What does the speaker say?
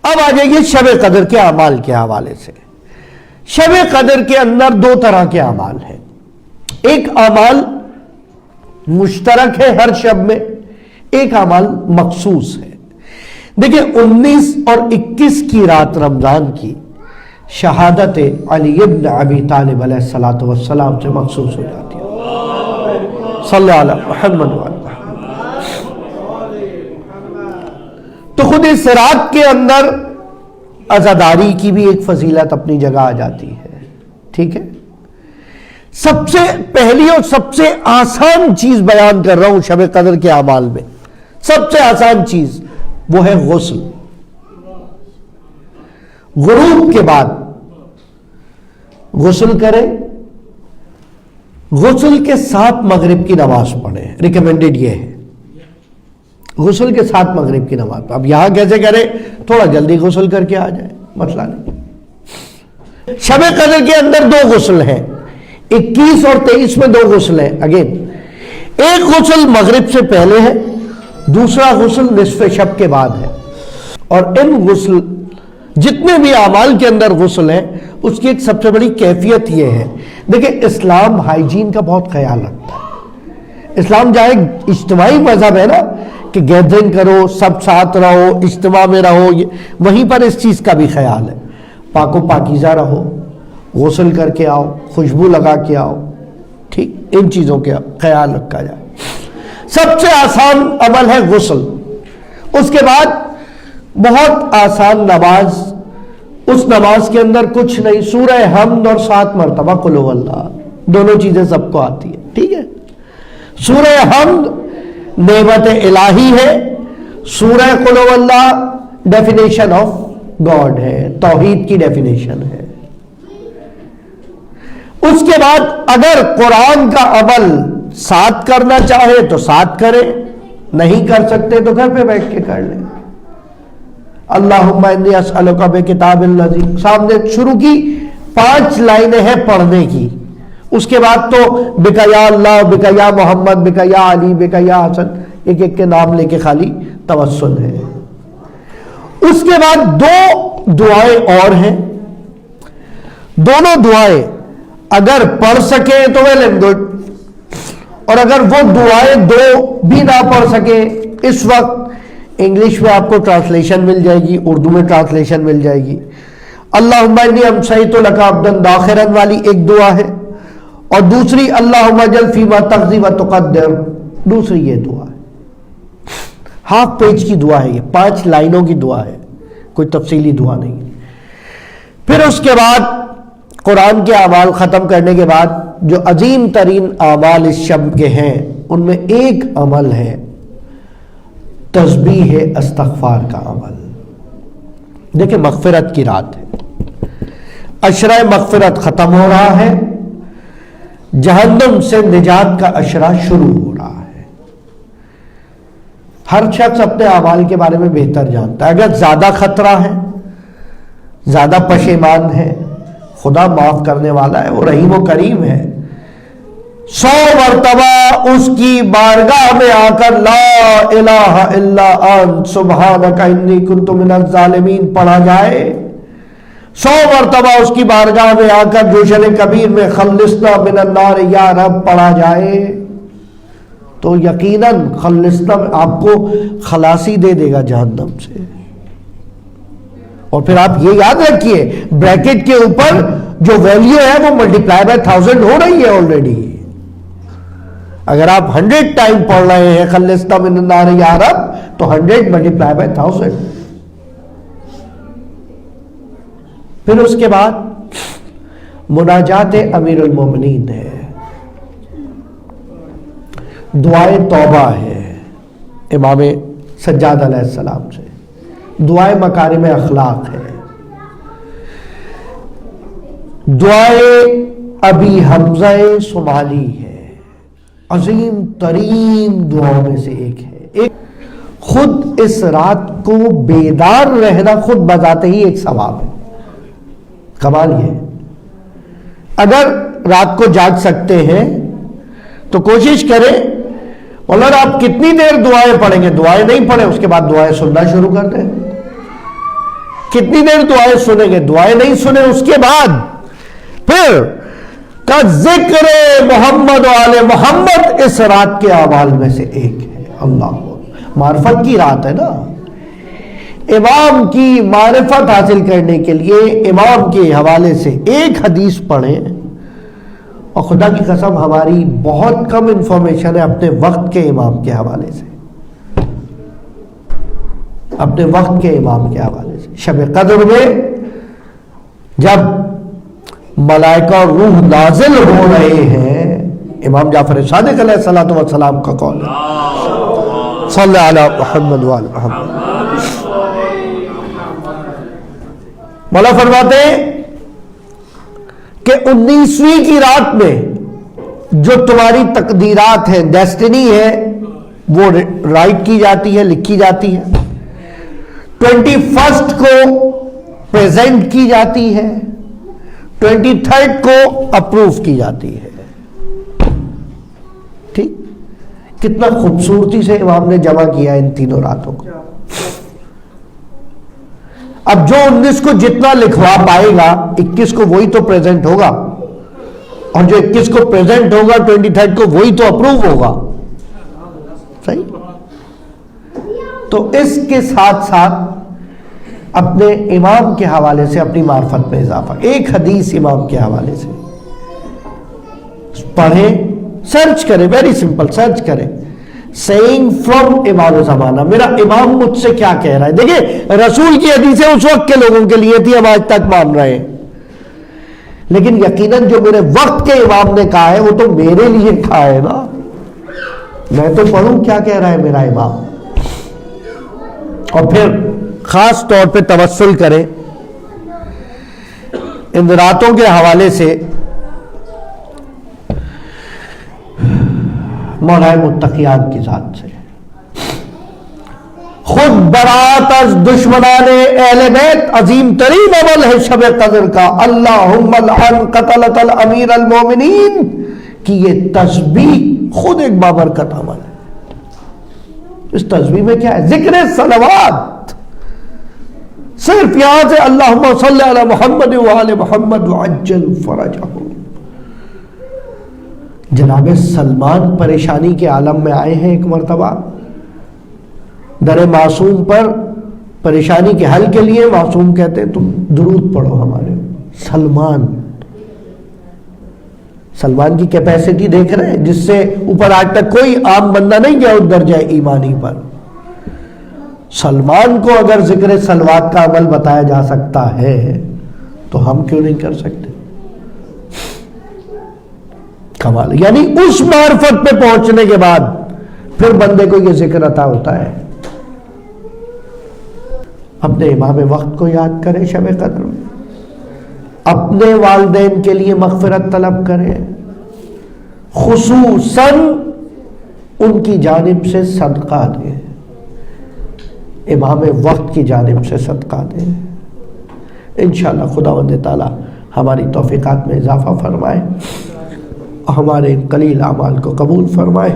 اب آ جائیے شب قدر کے اعمال کے حوالے سے. شب قدر کے اندر دو طرح کے اعمال ہیں. ایک اعمال مشترک ہے ہر شب میں، ایک اعمال مخصوص ہے. دیکھیں 19 اور 21 کی رات رمضان کی شہادت علی ابن ابی طالب علیہ الصلوۃ والسلام سے مخصوص ہو جاتی ہے. صلی اللہ علیہ محمد وعلیہ. تو خود اس رات کے اندر عزاداری کی بھی ایک فضیلت اپنی جگہ آ جاتی ہے. ٹھیک ہے، سب سے پہلی اور سب سے آسان چیز بیان کر رہا ہوں شب قدر کے اعمال میں. سب سے آسان چیز وہ ہے غسل. غروب کے بعد غسل کریں، غسل کے ساتھ مغرب کی نماز پڑھیں. ریکمینڈڈ یہ ہے غسل کے ساتھ مغرب کی نماز. اب یہاں کیسے کریں؟ تھوڑا جلدی غسل کر کے آ جائیں، مسئلہ نہیں. شب قدر کے اندر دو غسل ہیں، 21 اور 23 میں دو غسل ہیں. اگین ایک غسل مغرب سے پہلے ہے، دوسرا غسل نصف شب کے بعد ہے. اور ان غسل جتنے بھی اعمال کے اندر غسل ہیں اس کی ایک سب سے بڑی کیفیت یہ ہے. دیکھیں اسلام ہائیجین کا بہت خیال رکھتا ہے. اسلام جہاں ایک اجتماعی مذہب ہے نا کہ گیدرنگ کرو، سب ساتھ رہو، اجتماع میں رہو، وہیں پر اس چیز کا بھی خیال ہے. پاک و پاکیزہ رہو، غسل کر کے آؤ، خوشبو لگا کے آؤ. ٹھیک، ان چیزوں کا خیال رکھا جائے. سب سے آسان عمل ہے غسل. اس کے بعد بہت آسان نماز. اس نماز کے اندر کچھ نہیں، سورہ حمد اور 7 مرتبہ قل هو اللہ، دونوں چیزیں سب کو آتی ہے. ٹھیک ہے، سورہ حمد نعمت الہی ہے، سورہ قل هو اللہ ڈیفینیشن آف گاڈ ہے، توحید کی ڈیفینیشن ہے. اس کے بعد اگر قرآن کا عمل ساتھ کرنا چاہے تو ساتھ کرے، نہیں کر سکتے تو گھر پہ بیٹھ کے کر لیں. اللہم انی اسألک بکتاب الذی، سامنے شروع کی 5 لائنیں ہیں پڑھنے کی. اس کے بعد تو بکا یا اللہ، بکا یا محمد، بکا یا علی، بکا یا حسن، ایک ایک کے نام لے کے خالی توسل ہے. اس کے بعد 2 دعائیں اور ہیں. دونوں دعائیں اگر پڑھ سکیں تو ویل اینڈ گڈ، اور اگر وہ دعائیں 2 بھی نہ پڑھ سکیں، اس وقت انگلش میں آپ کو ٹرانسلیشن مل جائے گی، اردو میں ٹرانسلیشن مل جائے گی. اللہم انی امسیت لک عبدا داخرا والی ایک دعا ہے، اور دوسری اللہم اجل فیما تقضی و تقدر، دوسری یہ دعا ہے. ہاف پیج کی دعا ہے، یہ 5 لائنوں کی دعا ہے، کوئی تفصیلی دعا نہیں. پھر اس کے بعد قرآن کے اعمال ختم کرنے کے بعد جو عظیم ترین اعمال اس شب کے ہیں ان میں ایک عمل ہے تسبیح استغفار کا عمل. دیکھیں مغفرت کی رات ہے، عشرہ مغفرت ختم ہو رہا ہے، جہنم سے نجات کا عشرہ شروع ہو رہا ہے. ہر شخص اپنے اعمال کے بارے میں بہتر جانتا ہے. اگر زیادہ خطرہ ہے، زیادہ پشیمان ہے، خدا معاف کرنے والا ہے، وہ رحیم و کریم ہے. 100 مرتبہ اس کی بارگاہ میں آ کر لا الہ الا انت سبحانک انی کنت من الظالمین پڑھا جائے، 100 مرتبہ اس کی بارگاہ میں آ کر جوشن کبیر میں خلصنا من النار یا رب پڑھا جائے تو یقیناً خلصنا آپ کو خلاصی دے دے گا جہنم سے. اور پھر آپ یہ یاد رکھیے بریکٹ کے اوپر جو ویلیو ہے وہ ملٹیپلائی بائی 1000 ہو رہی ہے آلریڈی. اگر آپ 100 ٹائم پڑھ رہے ہیں خلصنا من النار یا رب تو 100 ملٹیپلائی بائی 1000. پھر اس کے بعد مناجات امیر المومنین ہے، دعائے توبہ ہے امام سجاد علیہ السلام سے، دعائے مکارم اخلاق ہے، دعائے ابی حمزہ صومالی ہے. عظیم ترین دعاؤں میں سے ایک ہے. ایک خود اس رات کو بیدار رہنا خود بذات ہی ایک ثواب ہے. کمال یہ ہے اگر رات کو جاگ سکتے ہیں تو کوشش کریں. مولانا آپ کتنی دیر دعائیں پڑھیں گے؟ دعائیں نہیں پڑھیں، اس کے بعد دعائیں سننا شروع کر دیں. کتنی دیر دعائیں سنیں گے؟ دعائیں نہیں سنیں اس کے بعد پھر کا ذکر محمد و آل محمد اس رات کے اعمال میں سے ایک ہے. اللہ معرفت کی رات ہے نا. امام کی معرفت حاصل کرنے کے لیے امام کے حوالے سے ایک حدیث پڑھیں. اور خدا کی قسم ہماری بہت کم انفارمیشن ہے اپنے وقت کے امام کے حوالے سے، اپنے وقت کے امام کے حوالے سے. شب قدر میں جب ملائکہ اور روح نازل ہو رہے ہیں، امام جعفر صادق علیہ الصلوۃ والسلام کا قول ہے، صلی علی محمد وعلی محمد. مولا فرماتے ہیں کہ 19ویں کی رات میں جو تمہاری تقدیرات ہیں، ڈیسٹنی ہے، وہ رائٹ کی جاتی ہے، لکھی جاتی ہے. 21 کو پریزنٹ کی جاتی ہے، 23 کو اپروو کی جاتی ہے. ٹھیک، کتنا خوبصورتی سے امام نے جمع کیا ان تینوں راتوں کو. اب جو 19 کو جتنا لکھوا پائے گا 21 کو وہی تو پریزنٹ ہوگا، اور جو 21 کو پریزنٹ ہوگا 23 کو وہی تو اپروو ہوگا. صحیح. تو اس کے ساتھ ساتھ اپنے امام کے حوالے سے اپنی معرفت میں اضافہ. ایک حدیث امام کے حوالے سے پڑھیں، سرچ کریں، ویری سمپل، سرچ کریں سیئنگ فرام امام زمانہ، میرا امام مجھ سے کیا کہہ رہا ہے. دیکھیں رسول کی حدیثیں اس وقت کے لوگوں کے لیے تھی، ہم آج تک مان رہے ہیں، لیکن یقیناً جو میرے وقت کے امام نے کہا ہے وہ تو میرے لیے کہا ہے نا. میں تو پڑھوں کیا کہہ رہا ہے میرا امام. اور پھر خاص طور پہ توسل کریں ان راتوں کے حوالے سے مولا متقیان کی ذات سے. خود برات از دشمنان اہل بیت عظیم ترین عمل ہے شب قدر کا. اللہم لعن قتلۃ الامیر المومنین کی یہ تسبیح خود ایک بابرکت عمل ہے. اس تسبیح میں کیا ہے؟ ذکر صلوات. صرف یہاں سے اللہم صلی علی محمد وآل محمد وعجل فرجہم. جناب سلمان پریشانی کے عالم میں آئے ہیں ایک مرتبہ، در معصوم پر پریشانی کے حل کے لیے معصوم کہتے ہیں تم درود پڑھو ہمارے. سلمان کی کیپیسٹی دیکھ رہے ہیں، جس سے اوپر آج تک کوئی عام بندہ نہیں گیا اس درجہ ایمانی پر. سلمان کو اگر ذکر صلوات کا عمل بتایا جا سکتا ہے تو ہم کیوں نہیں کر سکتے؟ کمال. یعنی اس معرفت پہ پہنچنے کے بعد پھر بندے کو یہ ذکر عطا ہوتا ہے. اپنے امام وقت کو یاد کریں شب قدر میں، اپنے والدین کے لیے مغفرت طلب کریں، خصوصاً ان کی جانب سے صدقہ دیں، امام وقت کی جانب سے صدقہ دیں. انشاءاللہ خداوند تعالی ہماری توفیقات میں اضافہ فرمائے، ہمارے قلیل اعمال کو قبول فرمائے.